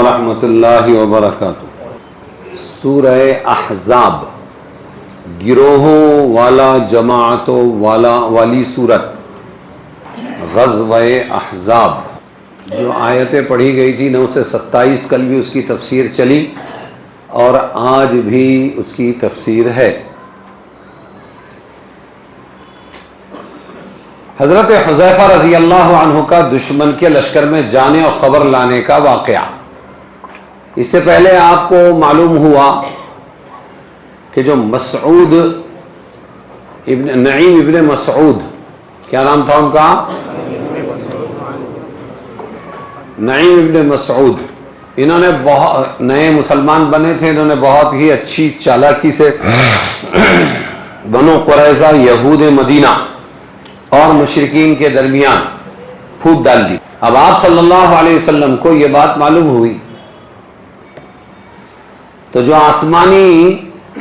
ورحمۃ اللہ وبرکاتہ۔ سورہ احزاب گروہوں والا جماعتوں والی سورت، غزوہ احزاب جو آیتیں پڑھی گئی تھی 9 سے 27، کل بھی اس کی تفسیر چلی اور آج بھی اس کی تفسیر ہے۔ حضرت حذیفہ رضی اللہ عنہ کا دشمن کے لشکر میں جانے اور خبر لانے کا واقعہ۔ اس سے پہلے آپ کو معلوم ہوا کہ جو مسعود نعیم ابن مسعود، کیا نام تھا ان کا؟ نعیم ابن مسعود، انہوں نے بہت نئے مسلمان بنے تھے، انہوں نے بہت ہی اچھی چالاکی سے بنو قریظہ، یہود مدینہ اور مشرکین کے درمیان پھوٹ ڈال دی۔ اب آپ صلی اللہ علیہ وسلم کو یہ بات معلوم ہوئی تو جو آسمانی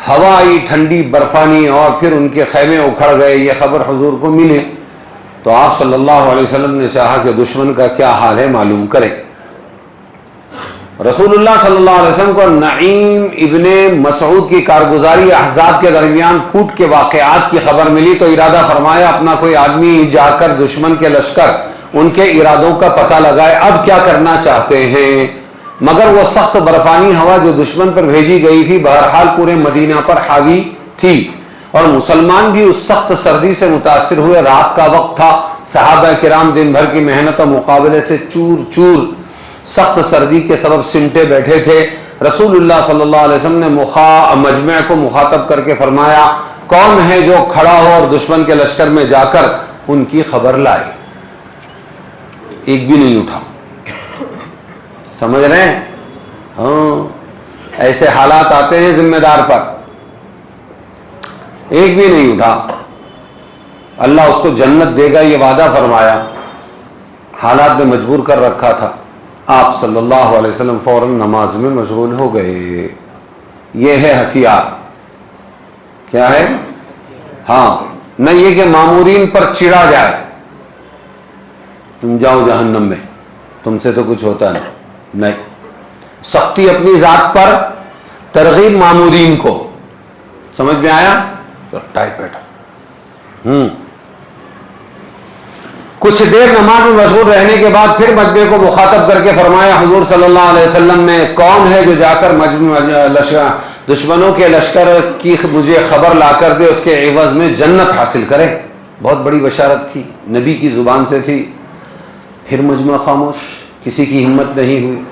ہوا آئی، ٹھنڈی برفانی، اور پھر ان کے خیمے اکھڑ گئے، یہ خبر حضور کو ملی تو آپ صلی اللہ علیہ وسلم نے چاہا کہ دشمن کا کیا حال ہے معلوم کریں۔ رسول اللہ صلی اللہ علیہ وسلم کو نعیم ابن مسعود کی کارگزاری احزاب کے درمیان پھوٹ کے واقعات کی خبر ملی تو ارادہ فرمایا اپنا کوئی آدمی جا کر دشمن کے لشکر، ان کے ارادوں کا پتہ لگائے، اب کیا کرنا چاہتے ہیں۔ مگر وہ سخت برفانی ہوا جو دشمن پر بھیجی گئی تھی بہرحال پورے مدینہ پر حاوی تھی، اور مسلمان بھی اس سخت سردی سے متاثر ہوئے۔ رات کا وقت تھا، صحابہ کرام دن بھر کی محنت و مقابلے سے چور چور سخت سردی کے سبب سمٹے بیٹھے تھے۔ رسول اللہ صلی اللہ علیہ وسلم نے مجمع کو مخاطب کر کے فرمایا، کون ہے جو کھڑا ہو اور دشمن کے لشکر میں جا کر ان کی خبر لائے؟ ایک بھی نہیں اٹھا۔ سمجھ رہے ہیں؟ ہاں، ایسے حالات آتے ہیں ذمہ دار پر، ایک بھی نہیں اٹھا۔ اللہ اس کو جنت دے گا یہ وعدہ فرمایا، حالات میں مجبور کر رکھا تھا۔ آپ صلی اللہ علیہ وسلم فوراً نماز میں مشغول ہو گئے۔ یہ ہے ہتھیار۔ کیا ہے؟ ہاں، نہ یہ کہ مامورین پر چڑھا جائے، تم جاؤ جہنم میں، تم سے تو کچھ ہوتا نہیں، سختی اپنی ذات پر، ترغیب مامورین کو۔ سمجھ میں آیا؟ ٹائٹ بیٹھا۔ کچھ دیر نماز میں مشغول رہنے کے بعد پھر مجمع کو مخاطب کر کے فرمایا، حضور صلی اللہ علیہ وسلم نے، کون ہے جو جا کر دشمنوں کے لشکر کی مجھے خبر لا کر دے، اس کے عوض میں جنت حاصل کرے؟ بہت بڑی بشارت تھی، نبی کی زبان سے تھی۔ پھر مجمع خاموش، کسی کی ہمت نہیں ہوئی۔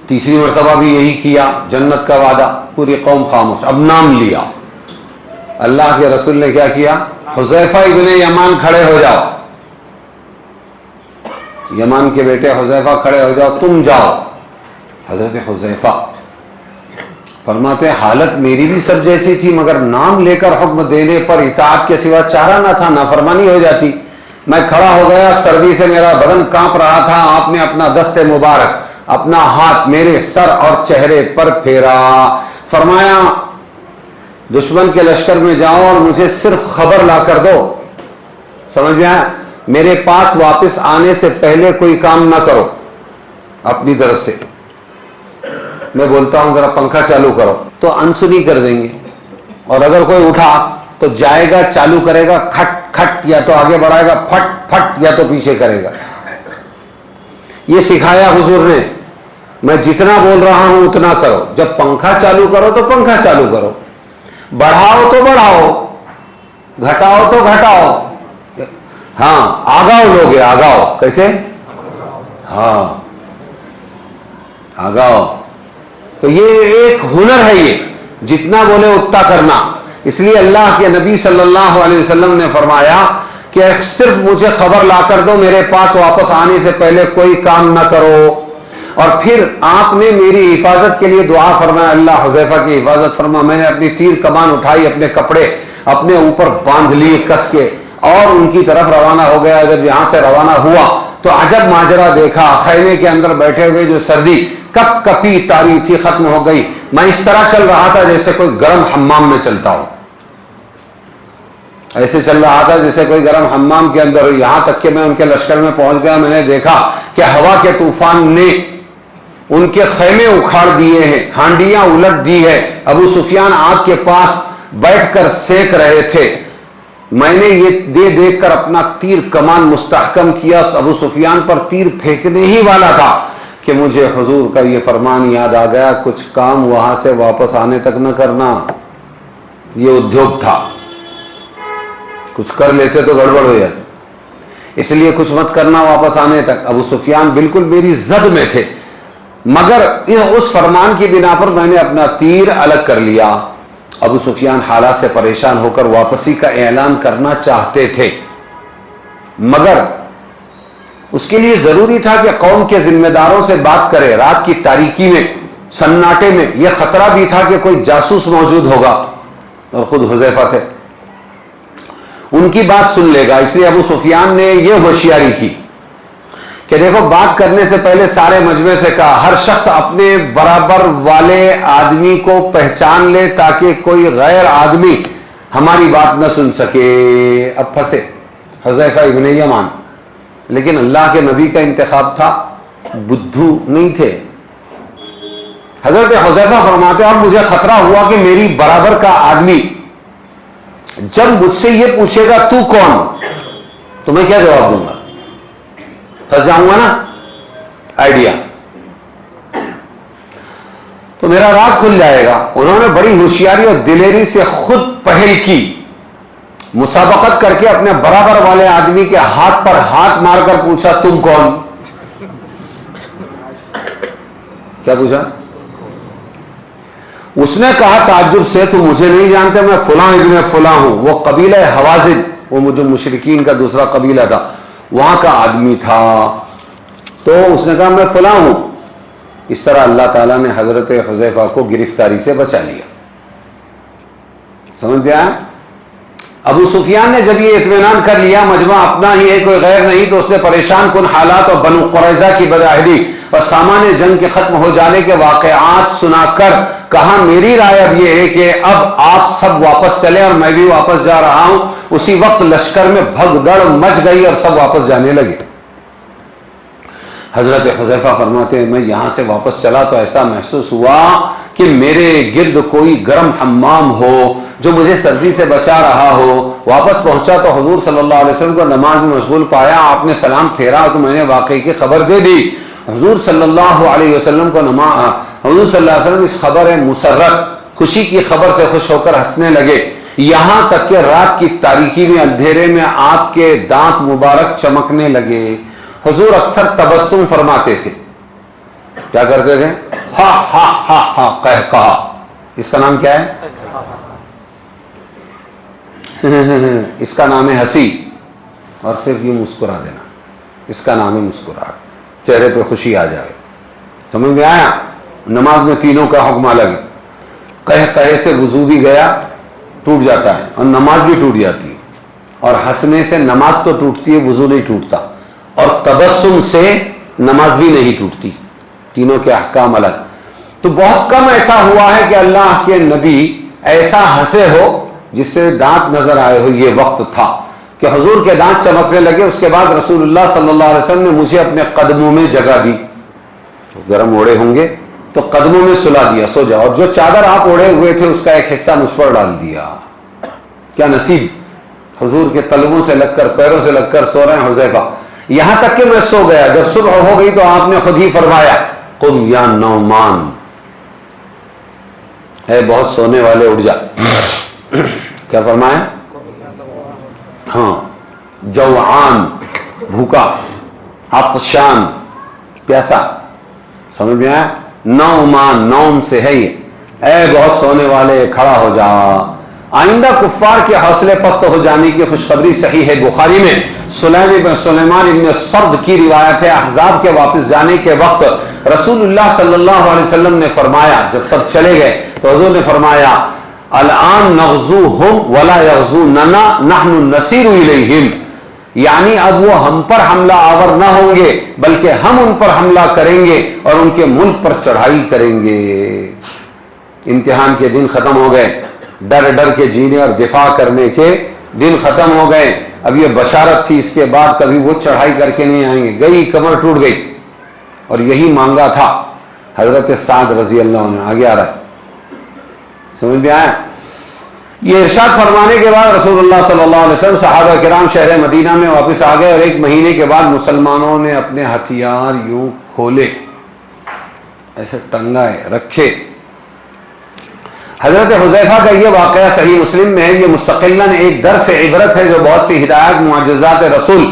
تیسری مرتبہ بھی یہی کیا، جنت کا وعدہ، پوری قوم خاموش۔ اب نام لیا، اللہ کے رسول نے کیا کیا؟ حذیفہ ابن یمان کھڑے ہو جاؤ، یمان کے بیٹے حذیفہ کھڑے ہو جاؤ، تم جاؤ۔ حضرت حذیفہ فرماتے حالت میری بھی سب جیسی تھی، مگر نام لے کر حکم دینے پر اطاعت کے سوا چارہ نہ تھا، نافرمانی ہو جاتی۔ میں کھڑا ہو گیا، سردی سے میرا بدن کانپ رہا تھا۔ آپ نے اپنا دست مبارک، اپنا ہاتھ میرے سر اور چہرے پر پھیرا، فرمایا دشمن کے لشکر میں جاؤ اور مجھے صرف خبر لا کر دو۔ سمجھ میں آیا؟ میرے پاس واپس آنے سے پہلے کوئی کام نہ کرو اپنی طرف سے۔ میں بولتا ہوں ذرا پنکھا چالو کرو تو انسنی کر دیں گے، اور اگر کوئی اٹھا تو جائے گا، چالو کرے گا، کھٹ کھٹ، یا تو آگے بڑھائے گا، پھٹ پھٹ، یا تو پیچھے کرے گا۔ یہ سکھایا حضور نے، میں جتنا بول رہا ہوں اتنا کرو۔ جب پنکھا چالو کرو تو پنکھا چالو کرو، بڑھاؤ تو بڑھاؤ، گھٹاؤ تو گھٹاؤ۔ ہاں، آگاؤ لوگ، آگاؤ کیسے؟ ہاں، آگاؤ۔ تو یہ ایک ہنر ہے، یہ جتنا بولے اتنا کرنا۔ اس لیے اللہ کے نبی صلی اللہ علیہ وسلم نے فرمایا کہ صرف مجھے خبر لا کر دو، میرے پاس واپس آنے سے پہلے کوئی کام نہ کرو۔ اور پھر آپ نے میری حفاظت کے لیے دعا فرمایا، اللہ حذیفہ کی حفاظت فرما۔ میں نے اپنی تیر کمان اٹھائی، اپنے کپڑے اپنے اوپر باندھ لیے کس کے، اور ان کی طرف روانہ ہو گیا۔ جب یہاں سے روانہ ہوا تو عجب ماجرا دیکھا، خیمے کے اندر بیٹھے ہوئے جو سردی کپ کپی تاری تھی ختم ہو گئی۔ میں اس طرح چل رہا تھا جیسے کوئی گرم حمام میں چلتا ہو۔ ایسے چل رہا تھا جیسے کوئی گرم حمام کے اندر ہو. یہاں تک کہ میں ان کے لشکر میں پہنچ گیا. میں نے دیکھا کہ ہوا کے طوفان نے ان کے خیمے اکھاڑ دیے ہیں, ہانڈیاں الٹ دی ہے. ابو سفیان آگ کے پاس بیٹھ کر سیک رہے تھے. میں نے یہ دیکھ کر اپنا تیر کمان مستحکم کیا. ابو سفیان پر تیر پھینکنے ہی والا تھا کہ مجھے حضور کا یہ فرمان یاد آ گیا, کچھ کام وہاں سے واپس آنے تک نہ کرنا. یہ ادھوگ تھا, کچھ کر لیتے تو گڑبڑ ہو جاتی, اس لیے کچھ مت کرنا واپس آنے تک. ابو سفیان بالکل میری زد میں تھے, مگر اس فرمان کی بنا پر میں نے اپنا تیر الگ کر لیا. ابو سفیان حالات سے پریشان ہو کر واپسی کا اعلان کرنا چاہتے تھے, مگر اس کے لیے ضروری تھا کہ قوم کے ذمہ داروں سے بات کرے. رات کی تاریکی میں, سناٹے میں یہ خطرہ بھی تھا کہ کوئی جاسوس موجود ہوگا, اور خود حذیفہ تھے, ان کی بات سن لے گا. اس لیے ابو سفیان نے یہ ہوشیاری کی کہ دیکھو, بات کرنے سے پہلے سارے مجمع سے کہا ہر شخص اپنے برابر والے آدمی کو پہچان لے تاکہ کوئی غیر آدمی ہماری بات نہ سن سکے. اب پھنسے حذیفہ ابن یمان, لیکن اللہ کے نبی کا انتخاب تھا, بدھو نہیں تھے. حضرت حذیفہ فرماتے ہیں اب مجھے خطرہ ہوا کہ میری برابر کا آدمی جب مجھ سے یہ پوچھے گا تو کون, تو میں کیا جواب دوں گا؟ پھنس جاؤں گا نا. آئیڈیا تو میرا راز کھل جائے گا. انہوں نے بڑی ہوشیاری اور دلیری سے خود پہل کی, مسابقت کر کے اپنے برابر والے آدمی کے ہاتھ پر ہاتھ مار کر پوچھا تم کون؟ کیا پوچھا؟ اس نے کہا تعجب سے تم مجھے نہیں جانتے, میں فلاں ابن فلاں ہوں. وہ قبیلہ حوازن, وہ جو مشرکین کا دوسرا قبیلہ تھا, وہاں کا آدمی تھا. تو اس نے کہا میں فلاں ہوں. اس طرح اللہ تعالیٰ نے حضرت حذیفہ کو گرفتاری سے بچا لیا. سمجھ میں آیا؟ ابو سفیان نے جب یہ اطمینان کر لیا مجمع اپنا ہی ہے, کوئی غیر نہیں, تو اس نے پریشان کن حالات اور بنو قریظہ کی بدعہدی اور سامان جنگ کے ختم ہو جانے کے واقعات سنا کر کہا میری رائے اب یہ ہے کہ اب آپ سب واپس چلیں اور میں بھی واپس جا رہا ہوں. اسی وقت لشکر میں بھگدڑ مچ گئی اور سب واپس جانے لگے. حضرت حذیفہ فرماتے ہیں میں یہاں سے واپس چلا تو ایسا محسوس ہوا کہ میرے گرد کوئی گرم حمام ہو جو مجھے سردی سے بچا رہا ہو. واپس پہنچا تو حضور صلی اللہ علیہ وسلم کو نماز میں مشغول پایا. آپ نے سلام پھیرا تو میں نے واقعے کی خبر دے دی. حضور صلی اللہ علیہ وسلم کو حضور صلی اللہ علیہ وسلم اس خبر مسرت, خوشی کی خبر سے خوش ہو کر ہنسنے لگے, یہاں تک کہ رات کی تاریکی میں اندھیرے میں آپ کے دانت مبارک چمکنے لگے. حضور اکثر تبسم فرماتے تھے. کیا کرتے تھے؟ ہا ہا ہا ہا قہقہا. اس کا نام کیا ہے؟ اس کا نام ہے ہنسی, اور صرف یوں مسکرا دینا, اس کا نام ہے مسکراہٹ, چہرے پہ خوشی آ جائے. سمجھ میں آیا؟ نماز میں تینوں کا حکم الگ ہے. قہقہے سے وضو بھی گیا ٹوٹ جاتا ہے اور نماز بھی ٹوٹ جاتی ہے, اور ہنسنے سے نماز تو ٹوٹتی ہے وضو نہیں ٹوٹتا, اور تبسم سے نماز بھی نہیں ٹوٹتی. تینوں کے احکام الگ. تو بہت کم ایسا ہوا ہے کہ اللہ کے نبی ایسا ہنسے ہو جس سے دانت نظر آئے ہو. یہ وقت تھا کہ حضور کے دانت چمکنے لگے. اس کے بعد رسول اللہ صلی اللہ علیہ وسلم نے مجھے اپنے قدموں میں جگہ دی. گرم اوڑے ہوں گے تو قدموں میں سلا دیا, سو جاؤ. اور جو چادر آپ اوڑے ہوئے تھے اس کا ایک حصہ مجھ پر ڈال دیا. کیا نصیب, حضور کے تلووں سے لگ کر پیروں سے لگ کر سو رہے ہیں حذیفہ. یہاں تک کہ میں سو گیا. جب صبح ہو گئی تو آپ نے خود ہی فرمایا قم یا نعمان, اے بہت سونے والے اٹھ جا. کیا فرمایا؟ ہاں, جوعان بھوکا, عطشان پیاسا. سمجھ میں آیا؟ نعمان نوم سے ہے یہ, اے بہت سونے والے کھڑا ہو جا. آئندہ کفار کے حوصلے پست ہو جانے کی خوشخبری صحیح ہے بخاری میں. سلیمان ابن سرد کی روایت ہے. احزاب کے واپس جانے کے وقت رسول اللہ صلی اللہ علیہ وسلم نے فرمایا, جب سب چلے گئے تو حضور نے فرمایا الان نغزوہم ولا یغزوننا نحن نسیر الیہم, یعنی اب وہ ہم پر حملہ آور نہ ہوں گے بلکہ ہم ان پر حملہ کریں گے اور ان کے ملک پر چڑھائی کریں گے. امتحان کے دن ختم ہو گئے. ڈر ڈر کے جینے اور دفاع کرنے کے دن ختم ہو گئے، اب یہ بشارت تھی اس کے بعد کبھی وہ چڑھائی کر کے نہیں آئیں گے، گئی کمر ٹوٹ گئی، اور یہی مانگا تھا حضرت سعد رضی اللہ عنہ. آگے آ رہا ہے، سمجھ میں آیا؟ یہ ارشاد فرمانے کے بعد رسول اللہ صلی اللہ علیہ وسلم صحابہ کرام شہر مدینہ میں واپس آ گئے، اور 1 مہینے کے بعد مسلمانوں نے اپنے ہتھیار یوں کھولے، ایسے ٹنگائے رکھے. حضرت حذیفہ کا یہ واقعہ صحیح مسلم میں ہے. یہ مستقلاً ایک درس عبرت ہے جو بہت سی ہدایات معجزات رسول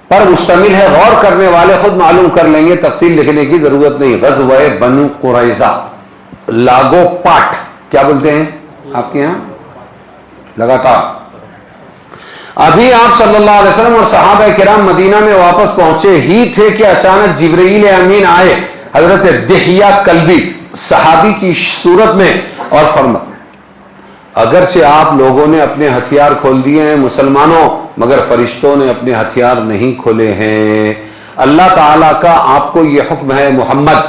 پر مشتمل ہے. غور کرنے والے خود معلوم کر لیں گے، تفصیل لکھنے کی ضرورت نہیں. غزوہ بنو قریظہ، لاگو پاٹ کیا بولتے ہیں آپ کے یہاں؟ لگاتار. ابھی آپ صلی اللہ علیہ وسلم اور صحابہ کرام مدینہ میں واپس پہنچے ہی تھے کہ اچانک جبرائیل امین آئے حضرت دحیہ کلبی صحابی کی صورت میں، اور فرما اگرچہ آپ لوگوں نے اپنے ہتھیار کھول دیے ہیں مسلمانوں، مگر فرشتوں نے اپنے ہتھیار نہیں کھولے ہیں. اللہ تعالیٰ کا آپ کو یہ حکم ہے محمد،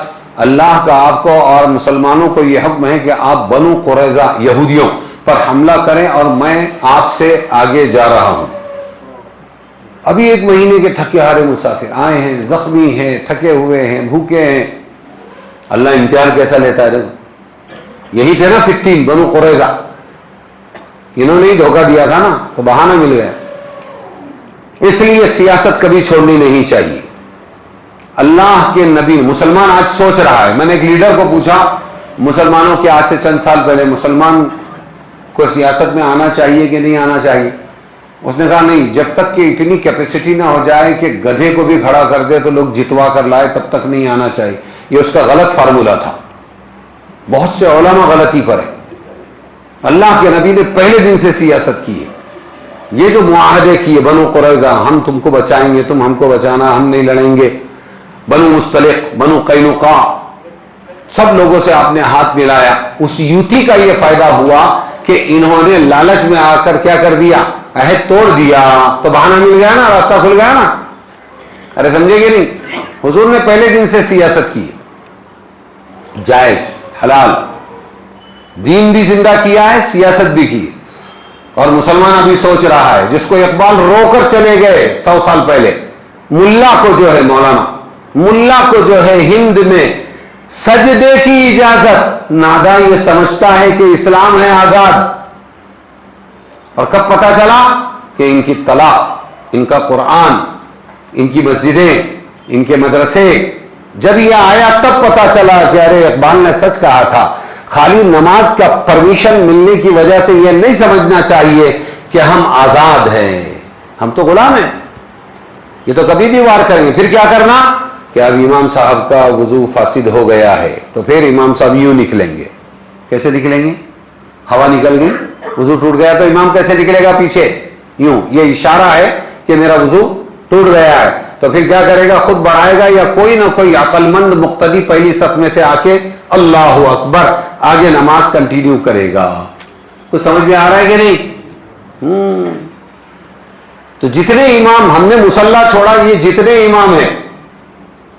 اللہ کا آپ کو اور مسلمانوں کو یہ حکم ہے کہ آپ بنو قریظہ یہودیوں پر حملہ کریں، اور میں آپ سے آگے جا رہا ہوں. ابھی 1 مہینے کے تھکے ہارے مسافر آئے ہیں، زخمی ہیں، تھکے ہوئے ہیں، بھوکے ہیں. اللہ امتحان کیسا لیتا ہے دیکھو. یہی تھے نا فتین بنو قریظہ، انہوں نے ہی دھوکہ دیا تھا نا، تو بہانہ مل گیا. اس لیے سیاست کبھی چھوڑنی نہیں چاہیے. اللہ کے نبی مسلمان آج سوچ رہا ہے. میں نے ایک لیڈر کو پوچھا مسلمانوں کے آج سے چند سال پہلے مسلمان کو سیاست میں آنا چاہیے کہ نہیں آنا چاہیے. اس نے کہا نہیں، جب تک کہ اتنی کیپیسٹی نہ ہو جائے کہ گدھے کو بھی کھڑا کر دے تو لوگ جتوا کر لائے، تب تک نہیں آنا چاہیے. یہ اس کا غلط فارمولہ تھا. بہت سے علماء غلطی پر ہیں. اللہ کے نبی نے پہلے دن سے سیاست کی ہے. یہ جو معاہدے کیے بنو قریظہ، ہم تم کو بچائیں گے، تم ہم کو بچانا، ہم نہیں لڑیں گے. بنو مستلق، بنو قینقاع، سب لوگوں سے آپ نے ہاتھ ملایا. اس یوتی کا یہ فائدہ ہوا کہ انہوں نے لالچ میں آ کر کیا کر دیا، عہد توڑ دیا، تو بہانہ مل گیا نا، راستہ کھل گیا نا. ارے سمجھے گے نہیں؟ حضور نے پہلے دن سے سیاست کی، جائز حلال، دین بھی زندہ کیا ہے، سیاست بھی کی. اور مسلمان ابھی سوچ رہا ہے، جس کو اقبال رو کر چلے گئے 100 سال پہلے، ملا کو جو ہے مولانا، ملا کو جو ہے ہند میں سجدے کی اجازت، ناداں یہ سمجھتا ہے کہ اسلام ہے آزاد. اور کب پتا چلا کہ ان کی طلاق، ان کا قرآن، ان کی مسجدیں، ان کے مدرسے، جب یہ آیا تب پتا چلا کہ ارے اقبال نے سچ کہا تھا. خالی نماز کا پرمیشن ملنے کی وجہ سے یہ نہیں سمجھنا چاہیے کہ ہم آزاد ہیں، ہم تو غلام ہیں. یہ تو کبھی بھی وار کریں گے. پھر کیا کرنا کہ اب امام صاحب کا وضو فاسد ہو گیا ہے، تو پھر امام صاحب یوں نکلیں گے. کیسے نکلیں گے؟ ہوا نکل گئی، وضو ٹوٹ گیا تو امام کیسے نکلے گا پیچھے؟ یوں. یہ اشارہ ہے کہ میرا وضو ٹوٹ گیا ہے. تو پھر کیا کرے گا؟ خود بڑھائے گا، یا کوئی نہ کوئی عقل مند مقتدی پہلی صف میں سے آ کے اللہ اکبر آگے نماز کنٹینیو کرے گا. تو سمجھ میں آ رہا ہے کہ نہیں؟ تو جتنے امام ہم نے مصلی چھوڑا، یہ جتنے امام ہیں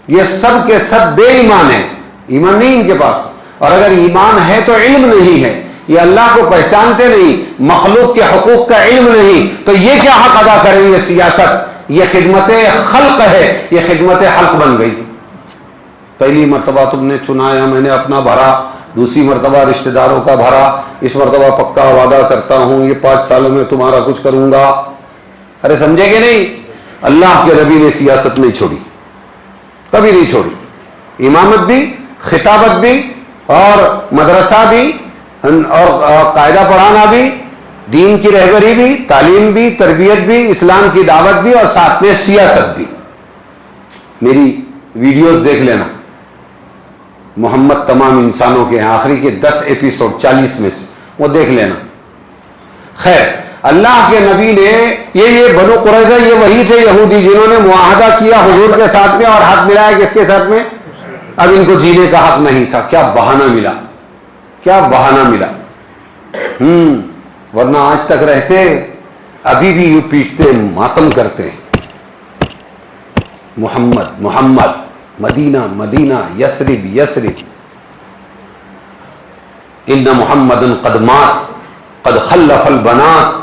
یہ سب کے سب بے ایمان ہیں، ایمان نہیں ان کے پاس. اور اگر ایمان ہے تو علم نہیں ہے، یہ اللہ کو پہچانتے نہیں، مخلوق کے حقوق کا علم نہیں، تو یہ کیا حق ادا کریں گے؟ سیاست. یہ خدمت خلق ہے، یہ خدمت حلق بن گئی. پہلی مرتبہ تم نے چنایا، میں نے اپنا بھرا، دوسری مرتبہ رشتہ داروں کا بھرا، اس مرتبہ پکا وعدہ کرتا ہوں یہ 5 سالوں میں تمہارا کچھ کروں گا. ارے سمجھے گے نہیں؟ اللہ کے نبی نے سیاست نہیں چھوڑی، کبھی نہیں چھوڑی. امامت بھی، خطابت بھی، اور مدرسہ بھی، اور قاعدہ پڑھانا بھی، دین کی رہبری بھی، تعلیم بھی، تربیت بھی، اسلام کی دعوت بھی، اور ساتھ میں سیاست بھی. میری ویڈیوز دیکھ لینا، محمد تمام انسانوں کے ہیں، آخری کے 10 ایپیسوڈ 40 میں سے وہ دیکھ لینا. خیر، اللہ کے نبی نے یہ بنو قریظہ یہ وہی تھے یہودی جنہوں نے معاہدہ کیا حضور کے ساتھ میں، اور ہاتھ ملایا کس کے ساتھ میں؟ اب ان کو جینے کا حق نہیں تھا. کیا بہانہ ملا، کیا بہانہ ملا. ورنہ آج تک رہتے، ابھی بھی یوں پیٹتے، ماتم کرتے ہیں. محمد محمد، مدینہ مدینہ، یثرب یثرب، ان محمد قد مات قد خلف البنات.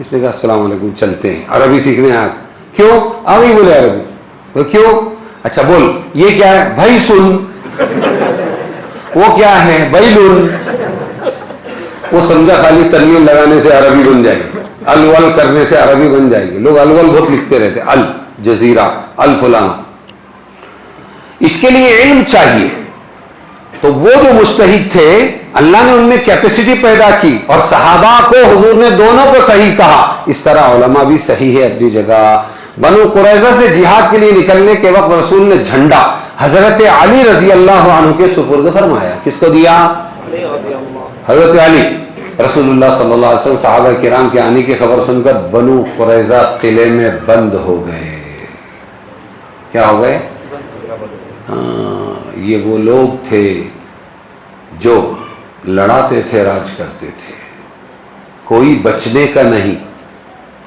اس نے کہا السلام علیکم چلتے ہیں, عربی سیکھنے آیا. کیوں؟ آگے بولے عربی. وہ کیوں؟ اچھا بول یہ کیا ہے؟ بھائی سن. وہ کیا ہے؟ بیلون. وہ سمجھا خالی تنوین لگانے سے عربی بن جائے گی, الول کرنے سے عربی بن جائے گی. لوگ الول بہت لکھتے رہتے, الجزیرہ, الفلانا. اس کے لیے علم چاہیے. تو وہ جو مجتہد تھے اللہ نے ان میں کیپیسٹی پیدا کی, اور صحابہ کو حضور نے دونوں کو صحیح کہا. اس طرح علماء بھی صحیح ہے اپنی جگہ. بنو قریظہ سے جہاد کے لیے نکلنے کے وقت رسول نے جھنڈا حضرت علی رضی اللہ عنہ کے سپرد فرمایا. کس کو دیا؟ حضرت علی. رسول اللہ صلی اللہ علیہ وسلم صحابہ کرام کے آنے کی خبر سن کر بنو قریظہ قلعے میں بند ہو گئے. کیا ہو گئے؟ ہاں, یہ وہ لوگ تھے جو لڑاتے تھے, راج کرتے تھے. کوئی بچنے کا نہیں,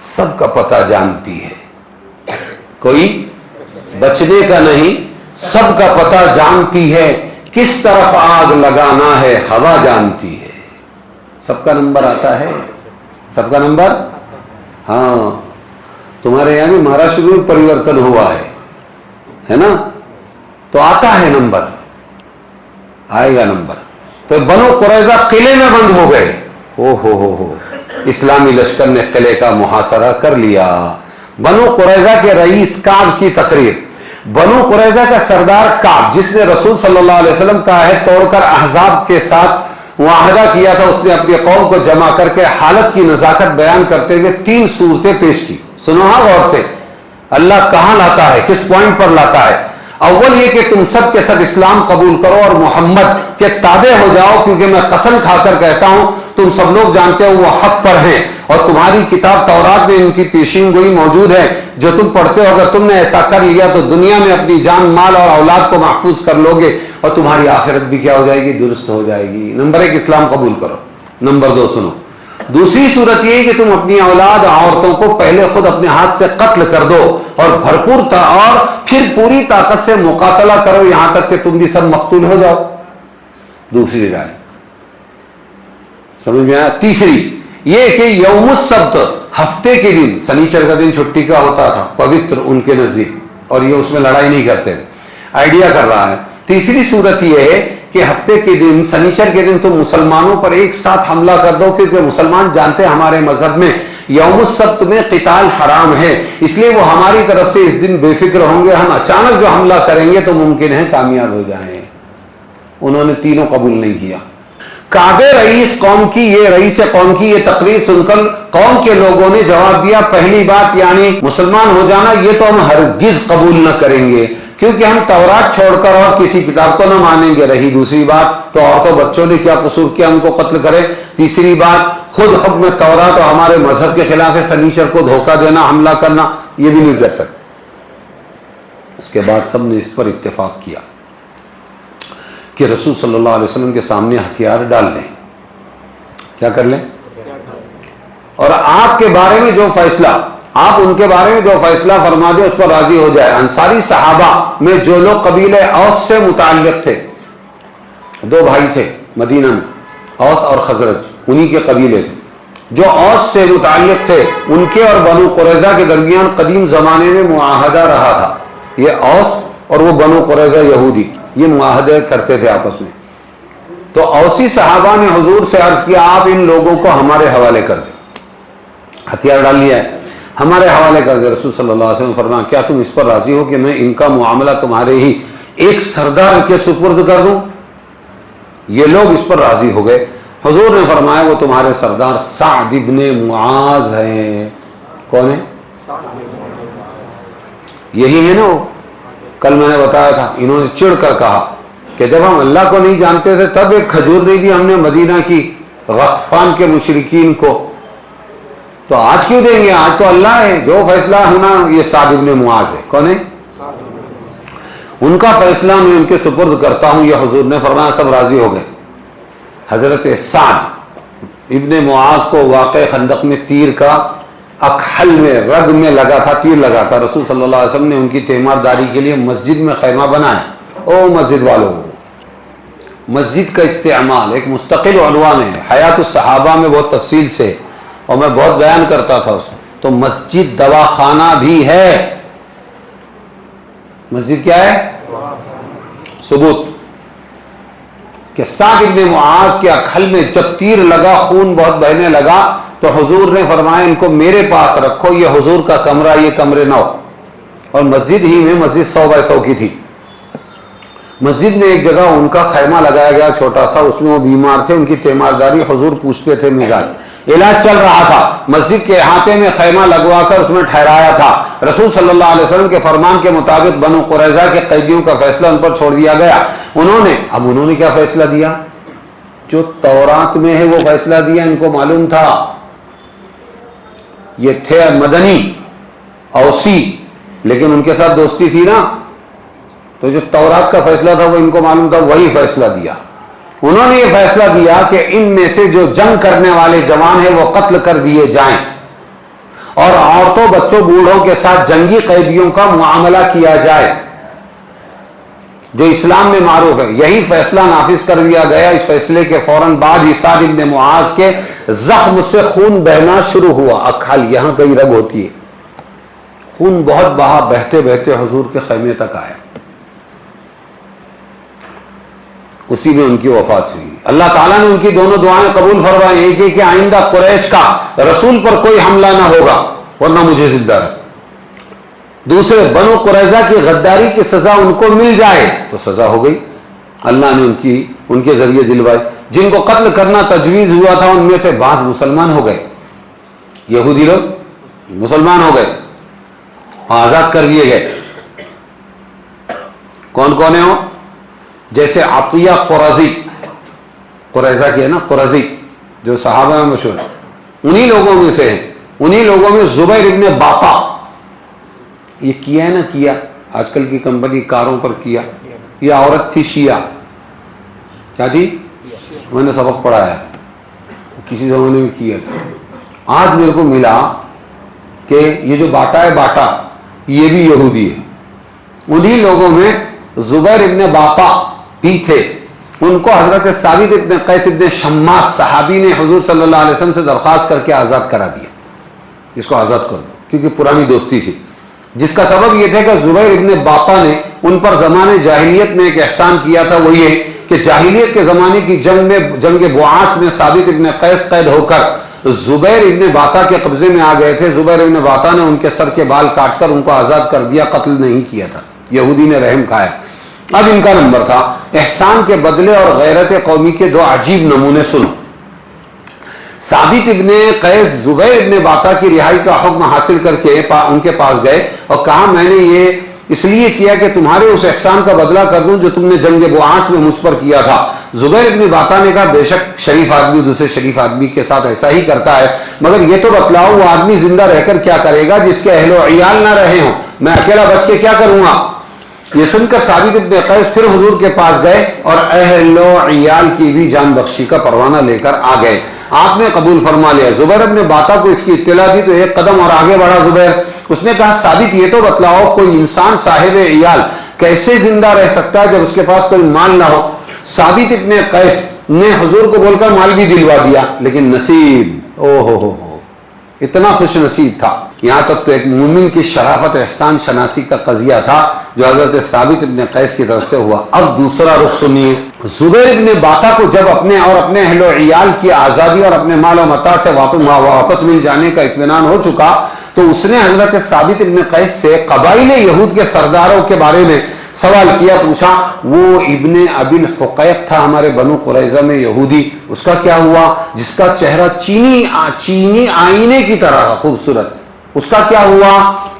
سب کا پتہ جانتی ہے. کوئی بچنے کا نہیں, سب کا پتہ جانتی ہے. کس طرف آگ لگانا ہے ہوا جانتی ہے. سب کا نمبر آتا ہے, سب کا نمبر. ہاں, تمہارے یہاں بھی مہاراشٹر میں پریورتن ہوا ہے نا, تو آتا ہے نمبر, آئے گا نمبر. تو بنو قریظہ قلعے میں بند ہو گئے. او ہو, اسلامی لشکر نے قلعے کا محاصرہ کر لیا. بنو قریظہ کے رئیس کعب کی تقریر. بنو قریظہ کا سردار کعب, جس نے رسول صلی اللہ علیہ وسلم کا عہد توڑ کر احزاب کے ساتھ معاہدہ کیا تھا, اس نے اپنی قوم کو جمع کر کے حالت کی نزاکت بیان کرتے ہوئے 3 صورتیں پیش کی. سنو ہاں غور سے, اللہ کہاں لاتا ہے, کس پوائنٹ پر لاتا ہے. اول یہ کہ تم سب کے سب اسلام قبول کرو اور محمد کے تابع ہو جاؤ, کیونکہ میں قسم کھا کر کہتا ہوں تم سب لوگ جانتے ہو وہ حق پر ہیں, اور تمہاری کتاب تورات میں ان کی پیشین گوئی موجود ہے جو تم پڑھتے ہو. اگر تم نے ایسا کر لیا تو دنیا میں اپنی جان, مال اور اولاد کو محفوظ کر لو گے, اور تمہاری آخرت بھی کیا ہو جائے گی؟ درست ہو جائے گی. نمبر 1 اسلام قبول کرو. نمبر 2 سنو, دوسری صورت یہ کہ تم اپنی اولاد عورتوں کو پہلے خود اپنے ہاتھ سے قتل کر دو, اور بھرپور اور پھر پوری طاقت سے مقاتلہ کرو یہاں تک کہ تم بھی سب مقتول ہو جاؤ. دوسری رائے سمجھ میں آیا. تیسری یہ کہ یوم السبت, ہفتے کے دن, سنیچر کا دن چھٹی کا ہوتا تھا, پوتر ان کے نزدیک, اور یہ اس میں لڑائی نہیں کرتے. آئیڈیا کر رہا ہے. تیسری صورت یہ ہے کہ ہفتے کے دن, سنیچر کے دن تم مسلمانوں پر ایک ساتھ حملہ کر دو, کیونکہ مسلمان جانتے ہیں ہمارے مذہب میں یوم السبت میں قتال حرام ہے, اس لیے وہ ہماری طرف سے اس دن بے فکر ہوں گے. ہم اچانک جو حملہ کریں گے تو ممکن ہے کامیاب ہو جائیں. انہوں نے تینوں قبول نہیں کیا. کعب رئیس قوم کی یہ تقریر سن کر قوم کے لوگوں نے جواب دیا, پہلی بات یعنی مسلمان ہو جانا یہ تو ہم ہرگز قبول نہ کریں گے, کیونکہ ہم تورات چھوڑ کر اور کسی کتاب کو نہ مانیں گے. رہی دوسری بات, تو عورتوں بچوں نے کیا قصور کیا ان کو قتل کرے. تیسری بات, خود حکم تورات اور ہمارے مذہب کے خلاف ہے, سنیچر کو دھوکہ دینا, حملہ کرنا, یہ بھی نہیں کر سکتے. اس کے بعد سب نے اس پر اتفاق کیا کہ رسول صلی اللہ علیہ وسلم کے سامنے ہتھیار ڈال لیں. کیا کر لیں؟ اور آپ کے بارے میں جو فیصلہ, آپ ان کے بارے میں جو فیصلہ فرما دیں اس پر راضی ہو جائے. انصاری صحابہ میں جو لوگ قبیلہ اوس سے متعلق تھے, 2 بھائی تھے مدینہ میں, اوس اور خزرج, انہی کے قبیلے تھے. جو اوس سے متعلق تھے ان کے اور بنو قریظہ کے درمیان قدیم زمانے میں معاہدہ رہا تھا. یہ اوس اور وہ بنو قریظہ یہودی, یہ معاہدے کرتے تھے آپس میں. تو اوسی صحابہ نے حضور سے عرض کیا آپ ان لوگوں کو ہمارے حوالے کر دیں. ہتھیار ڈال لیا ہے, ہمارے حوالے کر دیں. رسول صلی اللہ علیہ وسلم فرمایا کیا تم اس پر راضی ہو کہ میں ان کا معاملہ تمہارے ہی ایک سردار کے سپرد کر دوں؟ یہ لوگ اس پر راضی ہو گئے. حضور نے فرمایا وہ تمہارے سردار سعد ابن معاذ ہیں. کون ہے؟ یہی ہے نا وہ, کل میں نے بتایا تھا. انہوں نے چڑھ کر کہا کہ جب ہم اللہ کو نہیں جانتے تھے تب ایک کھجور نہیں دی ہم نے مدینہ کی غطفان کے مشرکین کو, تو آج کیوں دیں گے؟ آج تو اللہ ہے, جو فیصلہ ہونا. یہ سعد ابن معاذ ہے. کون ہے؟ ان کا فیصلہ میں ان کے سپرد کرتا ہوں. یہ حضور نے فرمایا سب راضی ہو گئے. حضرت سعد ابن معاذ کو واقع خندق میں تیر کا اکحل میں, رگ میں لگا تھا, تیر لگا تھا. رسول صلی اللہ علیہ وسلم نے ان کی تیمارداری کے لیے مسجد میں خیمہ بنایا. او مسجد والوں, مسجد کا استعمال ایک مستقل عنوان ہے. حیات الصحابہ میں بہت تفصیل سے اور میں بہت بیان کرتا تھا اس میں. تو مسجد دواخانہ بھی ہے. مسجد کیا ہے؟ ثبوت کہ سعد بن معاذ کے اکھل میں جب تیر لگا، خون بہت بہنے لگا، تو حضور نے فرمایا ان کو میرے پاس رکھو، یہ حضور کا کمرہ، یہ کمرے نہ ہو. اور مسجد ہی میں، مسجد 100 بائی 100 کی تھی. مسجد میں ایک جگہ ان کا خیمہ لگایا گیا چھوٹا سا، اس میں وہ بیمار تھے، ان کی تیمارداری حضور پوچھتے تھے مزاج. علاج چل رہا تھا، مسجد کے احاطے میں خیمہ لگوا کر اس میں ٹھہرایا تھا. رسول صلی اللہ علیہ وسلم کے فرمان کے مطابق بنو قریظہ کے قیدیوں کا فیصلہ ان پر چھوڑ دیا گیا. انہوں نے کیا فیصلہ دیا؟ جو تورات میں ہے وہ فیصلہ دیا. ان کو معلوم تھا یہ تھے مدنی اوسی، لیکن ان کے ساتھ دوستی تھی نا، تو جو تورات کا فیصلہ تھا وہ ان کو معلوم تھا، وہی فیصلہ دیا. انہوں نے یہ فیصلہ دیا کہ ان میں سے جو جنگ کرنے والے جوان ہیں وہ قتل کر دیے جائیں، اور عورتوں، بچوں، بوڑھوں کے ساتھ جنگی قیدیوں کا معاملہ کیا جائے جو اسلام میں معروف ہے. یہی فیصلہ نافذ کر دیا گیا. اس فیصلے کے فوراً بعد ہی سعد بن معاذ کے زخم سے خون بہنا شروع ہوا. اکھل یہاں کئی رگ ہوتی ہے، خون بہت بہا، بہتے بہتے حضور کے خیمے تک آیا. اسی میں ان کی وفات ہوئی. اللہ تعالیٰ نے ان کی دونوں دعائیں قبول فرمائیں. ایک ہے کہ آئندہ قریش کا رسول پر کوئی حملہ نہ ہوگا ورنہ مجھے زندہ رہے. دوسرے، بنو قریظہ کی غداری کی سزا ان کو مل جائے. تو سزا ہو گئی، اللہ نے ان کے ذریعے دلوائی. جن کو قتل کرنا تجویز ہوا تھا ان میں سے بعض مسلمان ہو گئے، یہودی لوگ مسلمان ہو گئے، آزاد کر دیے گئے. کون کون ہیں وہ؟ جیسے عطیہ قرظی، قریظہ کی ہے نا، قرظی جو صحابہ میں مشہور ہے، انہی لوگوں میں سے ہیں. انہی لوگوں میں زبیر ابن باطا، یہ کیا ہے نا، کیا آج کل کی کمپنی کاروں پر کیا. یہ عورت تھی شیعہ. کیا تھی؟ میں نے سبق پڑھایا کسی زمانے میں کیا تھا. آج میرے کو ملا کہ یہ جو باٹا ہے، باٹا یہ بھی یہودی ہے. انہی لوگوں میں زبیر ابن باطا بھی تھے. ان کو حضرت ثابت ابن قیس ابن شماس صحابی نے حضور صلی اللہ علیہ وسلم سے درخواست کر کے آزاد کرا دیا. اس کو آزاد کر دو، کیونکہ پرانی دوستی تھی. جس کا سبب یہ تھا کہ زبیر ابن باطا نے ان پر زمانے جاہلیت میں ایک احسان کیا تھا. وہ یہ کہ جاہلیت کے زمانے کی جنگ بعاث میں ثابت ابن قیس قید ہو کر زبیر ابن باطا کے قبضے میں آ گئے تھے. زبیر ابن باطا نے ان کے سر کے بال کاٹ کر ان کو آزاد کر دیا، قتل نہیں کیا تھا. یہودی نے رحم کھایا. اب ان کا نمبر تھا. احسان کے بدلے اور غیرت قومی کے دو عجیب نمونے سنو. ثابت ابن قیس زبیر ابن باطا کی رہائی کا حکم حاصل کر کے ان کے پاس گئے اور کہا میں نے یہ اس لیے کیا کہ تمہارے اس احسان کا بدلہ کر دوں جو تم نے جنگ بعاث میں مجھ پر کیا تھا. زبیر ابن باطا نے کہا بے شک شریف آدمی دوسرے شریف آدمی کے ساتھ ایسا ہی کرتا ہے، مگر یہ تو بتلاؤ وہ آدمی زندہ رہ کر کیا کرے گا جس کے اہل و عیال نہ رہے ہوں؟ میں اکیلا بچ کے کیا کروں گا؟ یہ سن کر ثابت ابن قیس پھر حضور کے پاس گئے اور اہل و عیال کی بھی جان بخشی کا پروانہ لے کر آ گئے. آپ نے قبول فرما لیا. زبیر ابن باطا کو اس کی اطلاع دی تو ایک قدم اور آگے بڑھا زبیر. اس نے کہا ثابت یہ تو بتلاؤ کوئی انسان صاحب عیال کیسے زندہ رہ سکتا ہے جب اس کے پاس کوئی مال نہ ہو؟ ثابت ابن قیس نے حضور کو بول کر مال بھی دلوا دیا، لیکن نصیب او ہو اتنا خوش نصیب تھا. یہاں تک تو ایک مومن کی شرافت احسان شناسی کا قضیہ تھا جو حضرت ثابت ابن قیس کی طرف سے ہوا. اب دوسرا رخ سنیے. زبیر ابن باطا کو جب اپنے اور اپنے اہل و عیال کی آزادی اور اپنے مال و متاع سے واپس مل جانے کا اطمینان ہو چکا تو اس نے حضرت ثابت ابن قیس سے قبائل یہود کے سرداروں کے بارے میں سوال کیا. پوچھا وہ ابن ابی الحقیق تھا ہمارے بنو قریظہ میں یہودی، اس کا کیا ہوا؟ جس کا چہرہ چینی آئینے کی طرح خوبصورت، اس کا کیا ہوا؟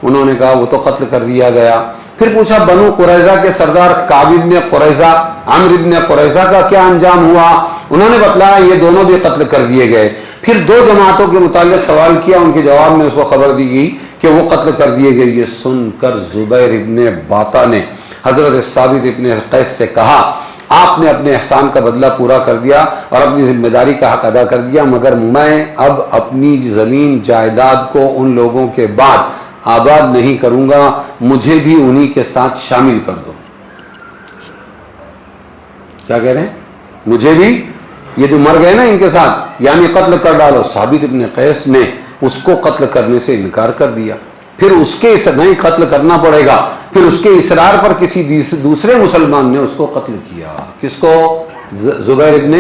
انہوں نے کہا وہ تو قتل کر دیا گیا. پھر پوچھا بنو قریظہ کے سردار کعب ابن قریظہ، عمرو ابن قریظہ کا کیا انجام ہوا؟ انہوں نے بتلایا یہ دونوں بھی قتل کر دیے گئے. پھر دو جماعتوں کے متعلق سوال کیا، ان کے جواب میں اس کو خبر دی گئی کہ وہ قتل کر دیے گئے. یہ سن کر زبیر ابن باطا نے حضرت ثابت ابن قیس سے کہا آپ نے اپنے احسان کا بدلہ پورا کر دیا اور اپنی ذمہ داری کا حق ادا کر دیا، مگر میں اب اپنی زمین جائیداد کو ان لوگوں کے بعد آباد نہیں کروں گا، مجھے بھی انہی کے ساتھ شامل کر دو. کیا کہہ رہے ہیں؟ مجھے بھی یہ جو مر گئے نا ان کے ساتھ، یعنی قتل کر ڈالو. ثابت ابن قیس نے اس کو قتل کرنے سے انکار کر دیا. پھر اس کے نہیں قتل کرنا پڑے گا، پھر اس کے اصرار پر کسی دوسرے مسلمان نے اس کو قتل کیا. کس کو؟ زبیر ابن.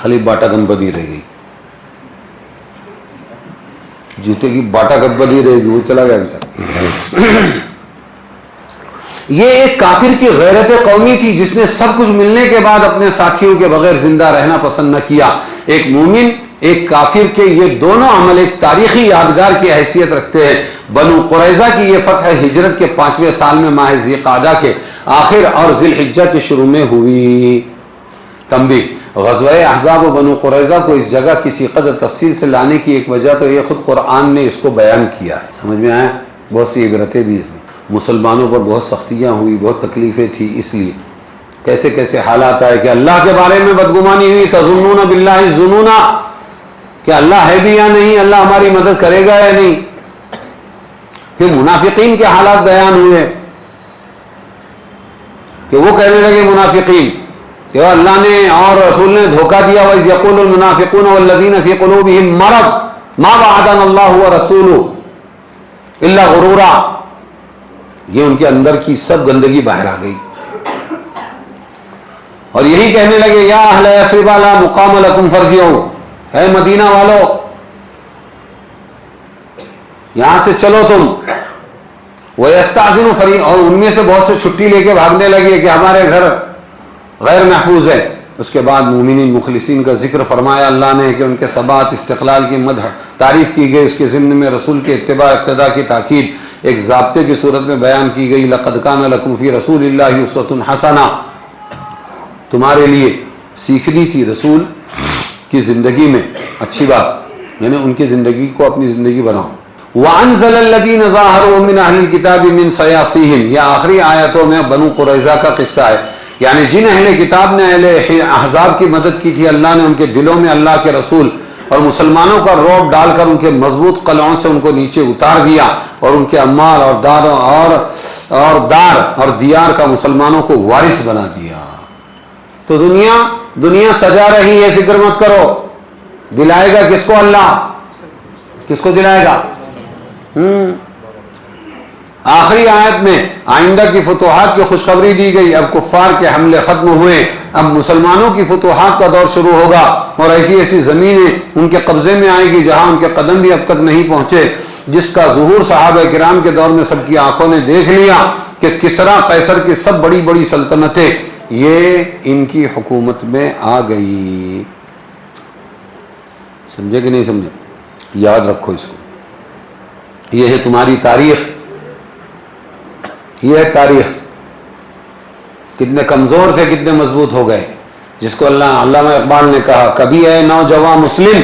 خالی باٹا گنبدی رہ گئی، جوتے کی باٹا گنبدی رہ گئی، وہ چلا گیا بیچارہ. یہ ایک کافر کی غیرت قومی تھی جس نے سب کچھ ملنے کے بعد اپنے ساتھیوں کے بغیر زندہ رہنا پسند نہ کیا. ایک مومن ایک کافر کے یہ دونوں عمل ایک تاریخی یادگار کی حیثیت رکھتے ہیں. بنو قریظہ کی یہ فتح ہجرت کے 5ویں سال میں ماہ ذی قعدہ کے آخر اور ذی الحجہ کے شروع میں ہوئی. تنبیہ: غزوہ احزاب و بنو قریظہ کو اس جگہ کسی قدر تفصیل سے لانے کی ایک وجہ تو یہ خود قرآن نے اس کو بیان کیا ہے. سمجھ میں آیا؟ بہت سی عبرتیں بھی اس میں. مسلمانوں پر بہت سختیاں ہوئی، بہت تکلیفیں تھی، اس لیے کیسے کیسے حالات آئے کہ اللہ کے بارے میں بدگمانی ہوئی. تظنون باللہ الظنون، کہ اللہ ہے بھی یا نہیں، اللہ ہماری مدد کرے گا یا نہیں. پھر منافقین کے حالات بیان ہوئے کہ وہ کہنے لگے منافقین کہ اللہ نے اور رسول نے دھوکہ دیا. وَإِذْ يَقُولُ الْمُنَافِقُونَ وَالَّذِينَ فِي قُلُوبِهِم مَّرَضٌ مَّا وَعَدَنَا اللَّهُ وَرَسُولُهُ إِلَّا غُرُورًا. یہ ان کے اندر کی سب گندگی باہر آ گئی اور یہی کہنے لگے یا اہل یثرب لا مقام لکم فارجعوا، اے مدینہ والو یہاں سے چلو تم. وَيَسْتَأْذِنُ فَرِيقٌ، اور ان میں سے بہت سے چھٹی لے کے بھاگنے لگے کہ ہمارے گھر غیر محفوظ ہے. اس کے بعد مومنین مخلصین کا ذکر فرمایا اللہ نے کہ ان کے ثبات استقلال کی مدح تعریف کی گئی. اس کے ضمن میں رسول کے اتباع اقتداء کی تاکید ایک ضابطے کی صورت میں بیان کی گئی. لقد کان لکم فی رسول اللہ اسوۃ حسنہ، تمہارے لیے سیکھنی تھی رسول کی زندگی میں اچھی بات، یعنی ان کی زندگی کو اپنی زندگی بناؤ. وَأَنزَلَ الَّذِينَ ظَاهَرُوا مِنْ أَهْلِ الْكِتَابِ مِنْ صَيَاصِيهِمْ، یہ آخری آیتوں میں بنو قریظہ کا قصہ ہے. یعنی جن اہل کتاب نے اہل احزاب کی مدد کی تھی، اللہ نے ان کے دلوں میں اللہ کے رسول اور مسلمانوں کا رعب ڈال کر ان کے مضبوط قلعوں سے ان کو نیچے اتار دیا اور ان کے اموال اور دار اور دیار کا مسلمانوں کو وارث بنا دیا. تو دنیا سجا رہی ہے، فکر مت کرو. دلائے گا کس کو؟ اللہ. کس کو دلائے گا؟ آخری آیت میں آئندہ کی فتوحات کی خوشخبری دی گئی. اب کفار کے حملے ختم ہوئے، اب مسلمانوں کی فتوحات کا دور شروع ہوگا اور ایسی ایسی زمینیں ان کے قبضے میں آئے گی جہاں ان کے قدم بھی اب تک نہیں پہنچے، جس کا ظہور صحابہ کرام کے دور میں سب کی آنکھوں نے دیکھ لیا کہ کسریٰ قیصر کی سب بڑی بڑی سلطنتیں یہ ان کی حکومت میں آ گئی. سمجھے کہ نہیں سمجھے؟ یاد رکھو اس کو. یہ ہے تمہاری تاریخ، یہ ہے تاریخ. کتنے کمزور تھے، کتنے مضبوط ہو گئے. جس کو علامہ اقبال نے کہا کبھی اے نوجوان مسلم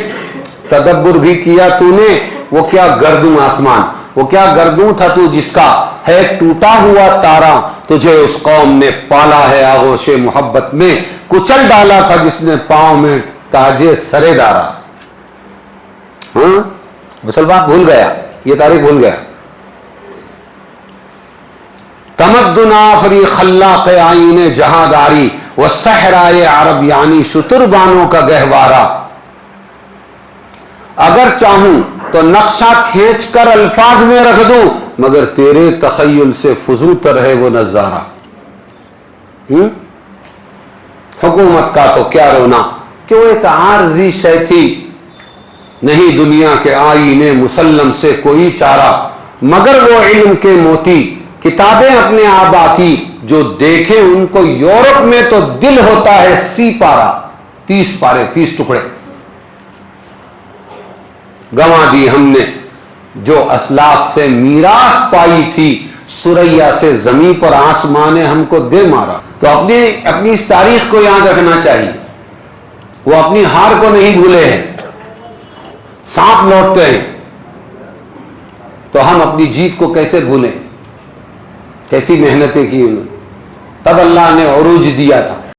تدبر بھی کیا تو نے، وہ کیا گردوں آسمان، وہ کیا گردوں تھا تو جس کا ہے ٹوٹا ہوا تارا، تجھے اس قوم نے پالا ہے آغوش محبت میں، کچل ڈالا تھا جس نے پاؤں میں تاجے سرے دارا. ہاں مسلمان بھول گیا، یہ تاریخ بھول گیا. تمدن آفری خلاق آئین جہاں-داری و صحرائے عرب، یعنی شتربانوں کا گہوارہ. اگر چاہوں تو نقشہ کھینچ کر الفاظ میں رکھ دوں، مگر تیرے تخیل سے فزو تر ہے وہ نظارہ. حکومت کا تو کیا رونا کہ وہ ایک عارضی شے تھی، نہیں دنیا کے آئینے مسلم سے کوئی چارہ، مگر وہ علم کے موتی کتابیں اپنے آبا کی، جو دیکھیں ان کو یورپ میں تو دل ہوتا ہے 30 پارہ، 30 پارے 30 ٹکڑے. گنوا دی ہم نے جو اسلاف سے میراث پائی تھی، سریا سے زمین پر آسمان نے ہم کو دے مارا. تو اپنی اس تاریخ کو یاد رکھنا چاہیے. وہ اپنی ہار کو نہیں بھولے ہیں. سانپ لوٹتے ہیں تو ہم اپنی جیت کو کیسے بھولیں؟ کیسی محنتیں کی انہوں نے. تب اللہ نے عروج دیا تھا.